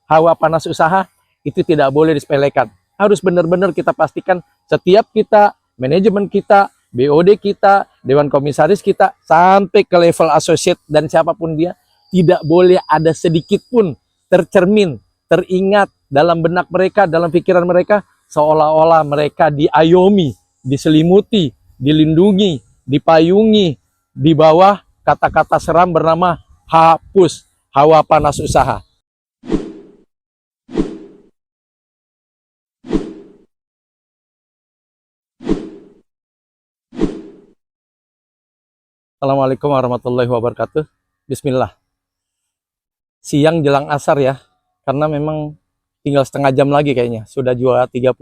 hawa panas usaha itu tidak boleh disepelekan. Harus benar-benar kita pastikan setiap kita, manajemen kita, BOD kita, Dewan Komisaris kita, sampai ke level associate dan siapapun dia, tidak boleh ada sedikit pun tercermin, teringat dalam benak mereka, dalam pikiran mereka, seolah-olah mereka diayomi, diselimuti, dilindungi, dipayungi di bawah kata-kata seram bernama hapus hawa panas usaha. Assalamualaikum warahmatullahi wabarakatuh. Bismillah. Siang jelang asar ya, karena memang tinggal setengah jam lagi kayaknya, sudah 2.30.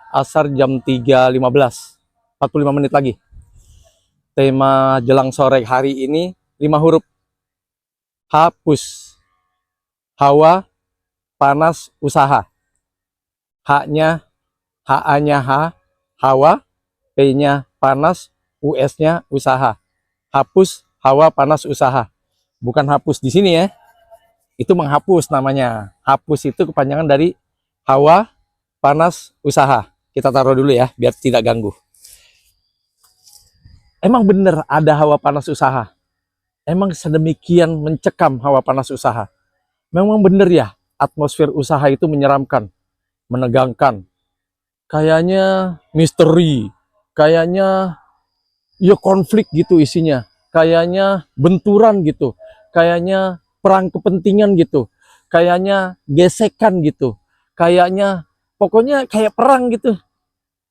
Asar jam 3.15, 45 menit lagi. Tema jelang sore hari ini 5 huruf. Hapus hawa panas usaha. H-nya, H-nya H, hawa, P-nya panas, US-nya usaha. Hapus hawa panas usaha. Bukan hapus di sini ya. Itu menghapus namanya. Hapus itu kepanjangan dari hawa panas usaha. Kita taruh dulu ya, biar tidak ganggu. Emang bener ada hawa panas usaha? Emang sedemikian mencekam hawa panas usaha? Memang bener ya, atmosfer usaha itu menyeramkan, menegangkan. Kayaknya misteri, kayaknya ya konflik gitu isinya, kayaknya benturan gitu, kayaknya perang kepentingan gitu, kayaknya gesekan gitu, kayaknya pokoknya kayak perang gitu.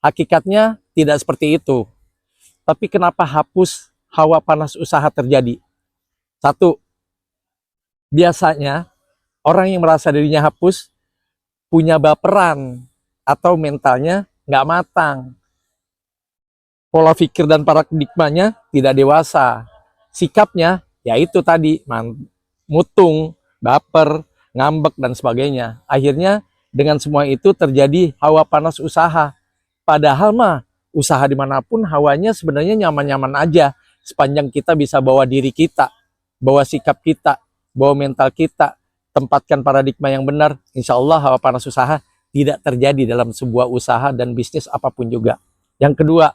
Hakikatnya tidak seperti itu. Tapi kenapa hapus hawa panas usaha terjadi? Satu, biasanya orang yang merasa dirinya hapus punya baperan atau mentalnya nggak matang. Pola pikir dan paradigmanya tidak dewasa. Sikapnya ya itu tadi, mutung, baper, ngambek dan sebagainya. Akhirnya dengan semua itu terjadi hawa panas usaha. Padahal mah usaha dimanapun hawanya sebenarnya nyaman-nyaman aja, sepanjang kita bisa bawa diri kita, bawa sikap kita, bawa mental kita, tempatkan paradigma yang benar, insya Allah hawa panas usaha tidak terjadi dalam sebuah usaha dan bisnis apapun juga. Yang kedua,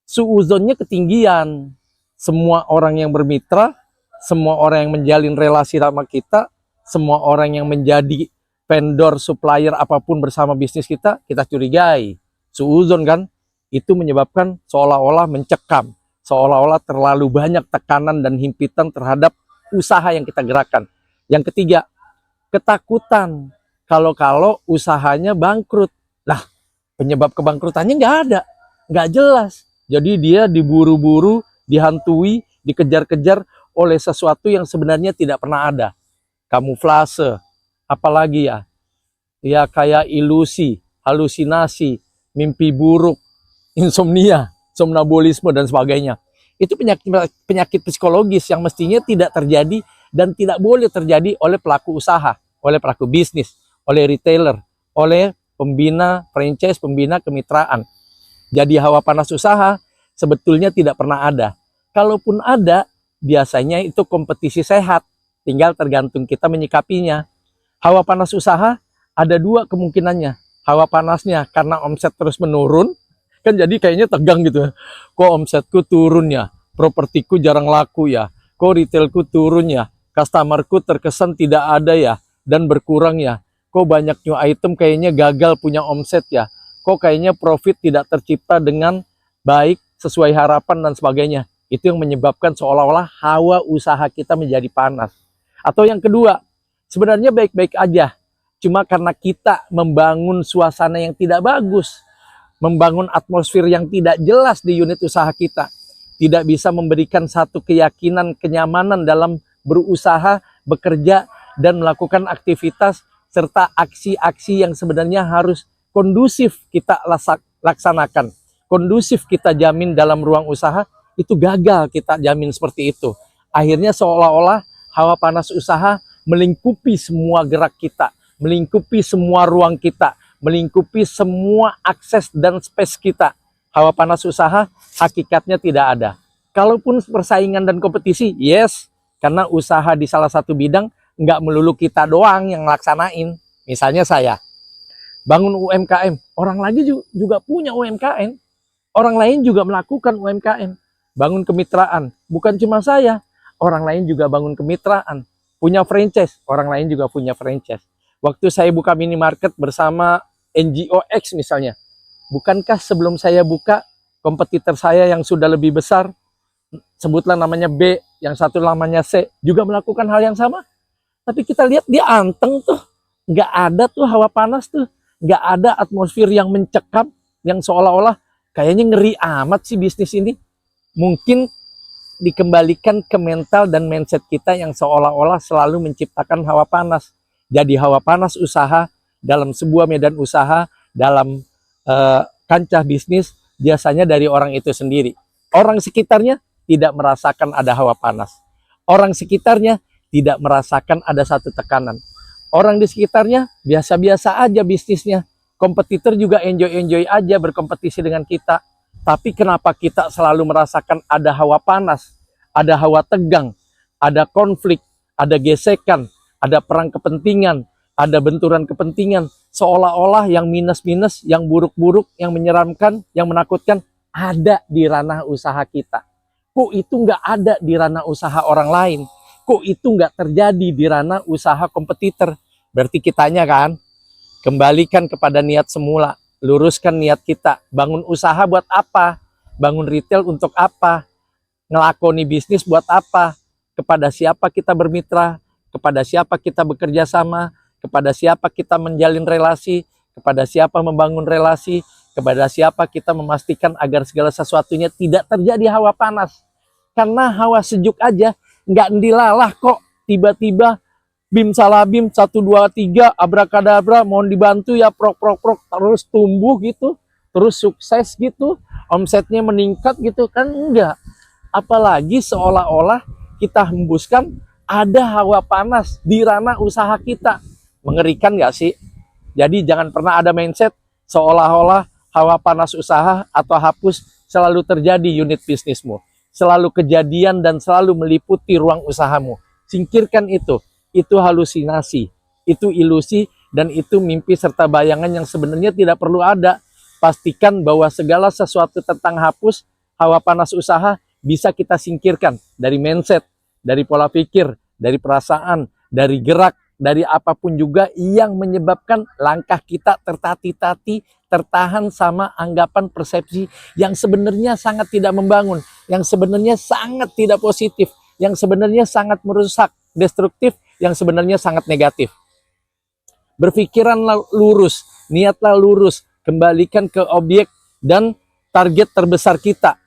suuzonnya ketinggian. Semua orang yang bermitra, semua orang yang menjalin relasi sama kita, semua orang yang menjadi vendor, supplier apapun bersama bisnis kita, kita curigai. Suuzon kan, itu menyebabkan seolah-olah mencekam, seolah-olah terlalu banyak tekanan dan himpitan terhadap usaha yang kita gerakkan. Yang ketiga, ketakutan kalau usahanya bangkrut. Lah, penyebab kebangkrutannya nggak ada, nggak jelas. Jadi dia diburu-buru, dihantui, dikejar-kejar oleh sesuatu yang sebenarnya tidak pernah ada. Kamuflase, apalagi ya? Ya kayak ilusi, halusinasi, mimpi buruk, insomnia, somnambulisme dan sebagainya. Itu penyakit psikologis yang mestinya tidak terjadi dan tidak boleh terjadi oleh pelaku usaha, oleh pelaku bisnis, oleh retailer, oleh pembina franchise, pembina kemitraan. Jadi hawa panas usaha sebetulnya tidak pernah ada. Kalaupun ada, biasanya itu kompetisi sehat. Tinggal tergantung kita menyikapinya. Hawa panas usaha ada dua kemungkinannya. Hawa panasnya karena omset terus menurun, kan jadi kayaknya tegang gitu. Kok omsetku turun ya, propertiku jarang laku ya, kok retailku turun ya, customerku terkesan tidak ada ya, dan berkurang ya, kok banyak new item kayaknya gagal punya omset ya, kok kayaknya profit tidak tercipta dengan baik sesuai harapan dan sebagainya. Itu yang menyebabkan seolah-olah hawa usaha kita menjadi panas. Atau yang kedua, sebenarnya baik-baik aja, cuma karena kita membangun suasana yang tidak bagus, membangun atmosfer yang tidak jelas di unit usaha kita, tidak bisa memberikan satu keyakinan, kenyamanan dalam berusaha, bekerja, dan melakukan aktivitas, serta aksi-aksi yang sebenarnya harus kondusif kita laksanakan, kondusif kita jamin dalam ruang usaha, itu gagal kita jamin seperti itu. Akhirnya seolah-olah hawa panas usaha melingkupi semua gerak kita, melingkupi semua ruang kita, melingkupi semua akses dan space kita. Hawa panas usaha hakikatnya tidak ada. Kalaupun persaingan dan kompetisi, yes, karena usaha di salah satu bidang nggak melulu kita doang yang ngelaksanain. Misalnya saya bangun UMKM, orang lagi juga punya UMKM, orang lain juga melakukan UMKM. Bangun kemitraan, bukan cuma saya, orang lain juga bangun kemitraan. Punya franchise, orang lain juga punya franchise. Waktu saya buka minimarket bersama NGO X misalnya, bukankah sebelum saya buka, kompetitor saya yang sudah lebih besar, sebutlah namanya B, yang satu namanya C, juga melakukan hal yang sama? Tapi kita lihat dia anteng tuh, nggak ada tuh hawa panas tuh, nggak ada atmosfer yang mencekam, yang seolah-olah kayaknya ngeri amat sih bisnis ini. Mungkin dikembalikan ke mental dan mindset kita yang seolah-olah selalu menciptakan hawa panas. Jadi hawa panas usaha dalam sebuah medan usaha, dalam kancah bisnis, biasanya dari orang itu sendiri. Orang sekitarnya tidak merasakan ada hawa panas. Orang sekitarnya tidak merasakan ada satu tekanan. Orang di sekitarnya biasa-biasa aja bisnisnya. Kompetitor juga enjoy-enjoy aja berkompetisi dengan kita. Tapi kenapa kita selalu merasakan ada hawa panas, ada hawa tegang, ada konflik, ada gesekan, ada perang kepentingan, ada benturan kepentingan. Seolah-olah yang minus-minus, yang buruk-buruk, yang menyeramkan, yang menakutkan ada di ranah usaha kita. Kok itu nggak ada di ranah usaha orang lain? Kok itu nggak terjadi di ranah usaha kompetitor? Berarti kitanya kan, kembalikan kepada niat semula. Luruskan niat kita. Bangun usaha buat apa? Bangun retail untuk apa? Ngelakoni bisnis buat apa? Kepada siapa kita bermitra? Kepada siapa kita bekerja sama? Kepada siapa kita menjalin relasi? Kepada siapa membangun relasi? Kepada siapa kita memastikan agar segala sesuatunya tidak terjadi hawa panas? Karena hawa sejuk aja nggak dilalah kok. Tiba-tiba bim salah bim 1 2 3 abrakadabra, mohon dibantu ya, prok terus tumbuh gitu, terus sukses gitu, omsetnya meningkat gitu kan, enggak. Apalagi seolah-olah kita hembuskan ada hawa panas di ranah usaha kita. Mengerikan nggak sih? Jadi jangan pernah ada mindset seolah-olah hawa panas usaha atau hapus selalu terjadi unit bisnismu, selalu kejadian dan selalu meliputi ruang usahamu. Singkirkan itu. Itu halusinasi, itu ilusi, dan itu mimpi serta bayangan yang sebenarnya tidak perlu ada. Pastikan bahwa segala sesuatu tentang hapus, hawa panas usaha bisa kita singkirkan dari mindset, dari pola pikir, dari perasaan, dari gerak, dari apapun juga yang menyebabkan langkah kita tertati-tati, tertahan sama anggapan persepsi yang sebenarnya sangat tidak membangun, yang sebenarnya sangat tidak positif, yang sebenarnya sangat merusak, destruktif, yang sebenarnya sangat negatif. Berpikiranlah lurus, niatlah lurus, kembalikan ke objek dan target terbesar kita.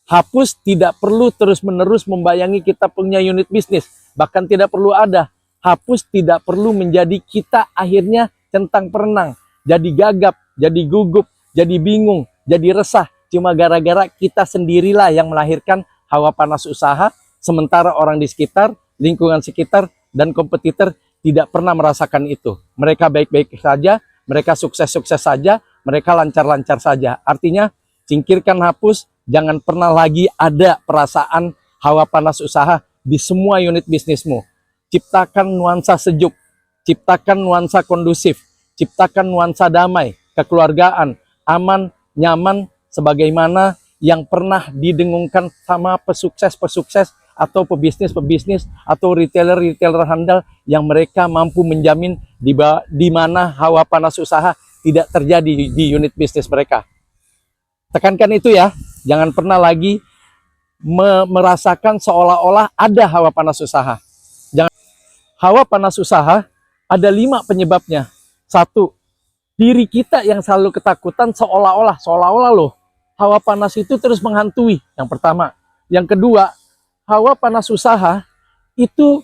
Hapus tidak perlu terus-menerus membayangi kita punya unit bisnis, bahkan tidak perlu ada. Hapus tidak perlu menjadi kita akhirnya centang perenang, jadi gagap, jadi gugup, jadi bingung, jadi resah, cuma gara-gara kita sendirilah yang melahirkan hawa panas usaha, sementara orang di sekitar, lingkungan sekitar, dan kompetitor tidak pernah merasakan itu. Mereka baik-baik saja, mereka sukses-sukses saja, mereka lancar-lancar saja. Artinya, singkirkan hapus, jangan pernah lagi ada perasaan hawa panas usaha di semua unit bisnismu. Ciptakan nuansa sejuk, ciptakan nuansa kondusif, ciptakan nuansa damai, kekeluargaan, aman, nyaman, sebagaimana yang pernah didengungkan sama pesukses-pesukses atau pebisnis-pebisnis atau retailer-retailer handal yang mereka mampu menjamin di mana hawa panas usaha tidak terjadi di unit bisnis mereka. Tekankan itu ya, jangan pernah lagi merasakan seolah-olah ada hawa panas usaha. Hawa panas usaha ada 5 penyebabnya. 1, diri kita yang selalu ketakutan seolah-olah loh, hawa panas itu terus menghantui. Yang pertama. Yang kedua, hawa panas usaha itu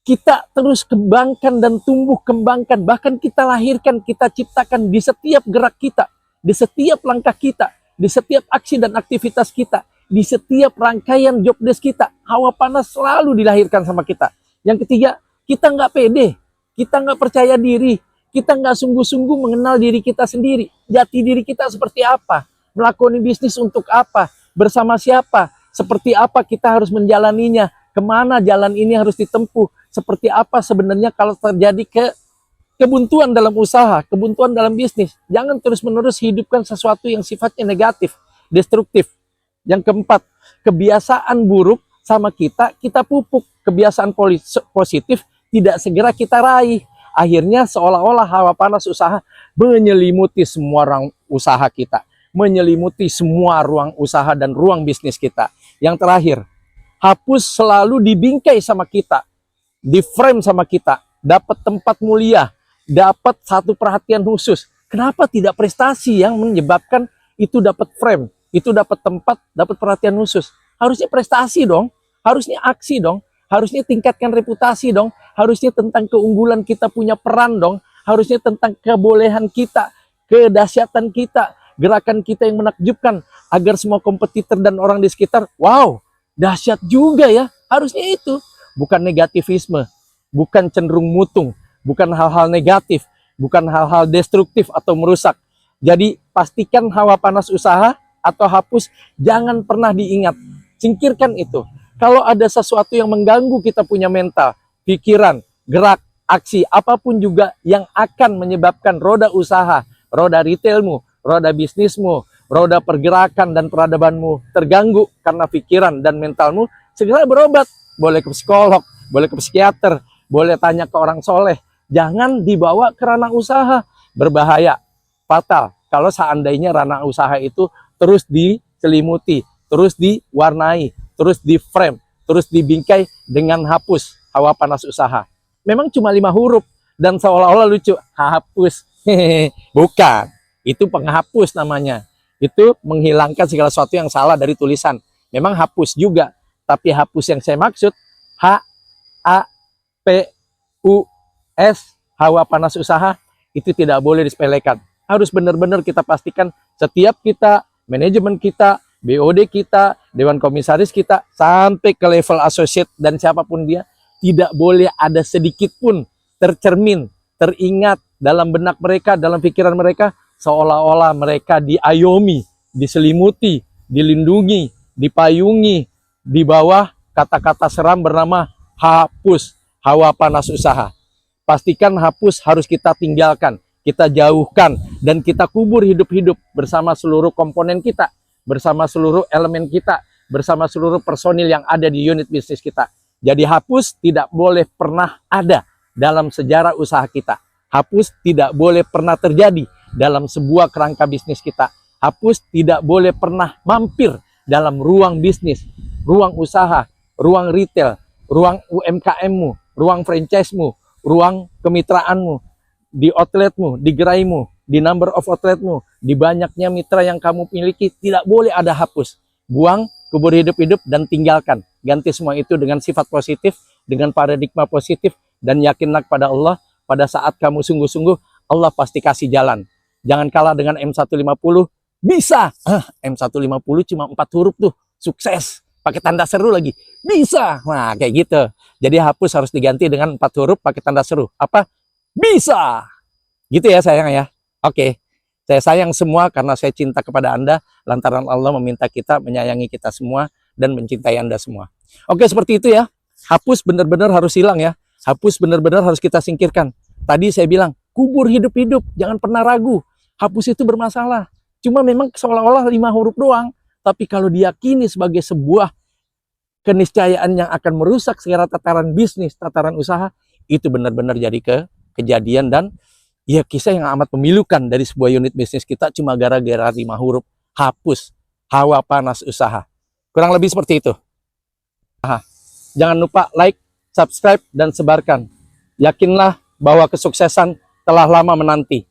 kita terus kembangkan dan tumbuh kembangkan, bahkan kita lahirkan, kita ciptakan di setiap gerak kita, di setiap langkah kita, di setiap aksi dan aktivitas kita, di setiap rangkaian job desk kita. Hawa panas selalu dilahirkan sama kita. Yang ketiga, kita nggak pede, kita nggak percaya diri, kita nggak sungguh-sungguh mengenal diri kita sendiri, jati diri kita seperti apa, melakoni bisnis untuk apa, bersama siapa, seperti apa kita harus menjalaninya, Kemana jalan ini harus ditempuh? Seperti apa sebenarnya kalau terjadi kebuntuan dalam usaha, kebuntuan dalam bisnis? Jangan terus-menerus hidupkan sesuatu yang sifatnya negatif, destruktif. Yang keempat, kebiasaan buruk sama kita pupuk. Kebiasaan positif tidak segera kita raih. Akhirnya seolah-olah hawa panas usaha menyelimuti semua ruang usaha kita, menyelimuti semua ruang usaha dan ruang bisnis kita. Yang terakhir, hapus selalu dibingkai sama kita, di frame sama kita, dapat tempat mulia, dapat satu perhatian khusus. Kenapa tidak prestasi yang menyebabkan itu dapat frame, itu dapat tempat, dapat perhatian khusus? Harusnya prestasi dong, harusnya aksi dong, harusnya tingkatkan reputasi dong, harusnya tentang keunggulan kita punya peran dong, harusnya tentang kebolehan kita, kedahsyatan kita, gerakan kita yang menakjubkan, agar semua kompetitor dan orang di sekitar, wow, dahsyat juga ya. Harusnya itu, bukan negativisme, bukan cenderung mutung, bukan hal-hal negatif, bukan hal-hal destruktif atau merusak. Jadi pastikan hawa panas usaha atau hapus jangan pernah diingat. Singkirkan itu. Kalau ada sesuatu yang mengganggu kita punya mental, pikiran, gerak, aksi, apapun juga yang akan menyebabkan roda usaha, roda retailmu, roda bisnismu, roda pergerakan dan peradabanmu terganggu karena pikiran dan mentalmu, segera berobat. Boleh ke psikolog, boleh ke psikiater, boleh tanya ke orang soleh. Jangan dibawa ke ranah usaha. Berbahaya, fatal. Kalau seandainya ranah usaha itu terus diselimuti, terus diwarnai, terus di frame, terus dibingkai dengan hapus hawa panas usaha. Memang cuma 5 huruf dan seolah-olah lucu, hapus. Bukan, itu penghapus namanya. Itu menghilangkan segala sesuatu yang salah dari tulisan. Memang hapus juga, tapi hapus yang saya maksud HAPUS, hawa panas usaha, itu tidak boleh disepelekan. Harus benar-benar kita pastikan setiap kita, manajemen kita, BOD kita, Dewan Komisaris kita, sampai ke level associate dan siapapun dia, tidak boleh ada sedikit pun tercermin, teringat dalam benak mereka, dalam pikiran mereka, seolah-olah mereka diayomi, diselimuti, dilindungi, dipayungi, di bawah kata-kata seram bernama hapus, hawa panas usaha. Pastikan hapus harus kita tinggalkan, kita jauhkan, dan kita kubur hidup-hidup bersama seluruh komponen kita, bersama seluruh elemen kita, bersama seluruh personil yang ada di unit bisnis kita. Jadi hapus tidak boleh pernah ada dalam sejarah usaha kita. Hapus tidak boleh pernah terjadi dalam sebuah kerangka bisnis kita. Hapus tidak boleh pernah mampir dalam ruang bisnis, ruang usaha, ruang retail, ruang UMKM-mu, ruang franchise-mu, ruang kemitraanmu, di outletmu, di geraimu, di number of outletmu, di banyaknya mitra yang kamu miliki, tidak boleh ada hapus. Buang, kubur hidup-hidup, dan tinggalkan. Ganti semua itu dengan sifat positif, dengan paradigma positif, dan yakinlah kepada Allah. Pada saat kamu sungguh-sungguh, Allah pasti kasih jalan. Jangan kalah dengan M150, bisa. M150 cuma 4 huruf tuh, sukses. Pakai tanda seru lagi, bisa. Nah, kayak gitu. Jadi hapus harus diganti dengan 4 huruf pakai tanda seru. Apa? Bisa. Gitu ya sayang ya. Oke. Saya sayang semua karena saya cinta kepada Anda, lantaran Allah meminta kita menyayangi kita semua dan mencintai Anda semua. Oke, seperti itu ya. Hapus benar-benar harus hilang ya. Hapus benar-benar harus kita singkirkan. Tadi saya bilang, kubur hidup-hidup, jangan pernah ragu. Hapus itu bermasalah. Cuma memang seolah-olah 5 huruf doang. Tapi kalau diyakini sebagai sebuah keniscayaan yang akan merusak segala tataran bisnis, tataran usaha, itu benar-benar jadi kejadian dan ya kisah yang amat memilukan dari sebuah unit bisnis kita cuma gara-gara 5 huruf hapus, hawa panas usaha. Kurang lebih seperti itu. Jangan lupa like, subscribe, dan sebarkan. Yakinlah bahwa kesuksesan telah lama menanti.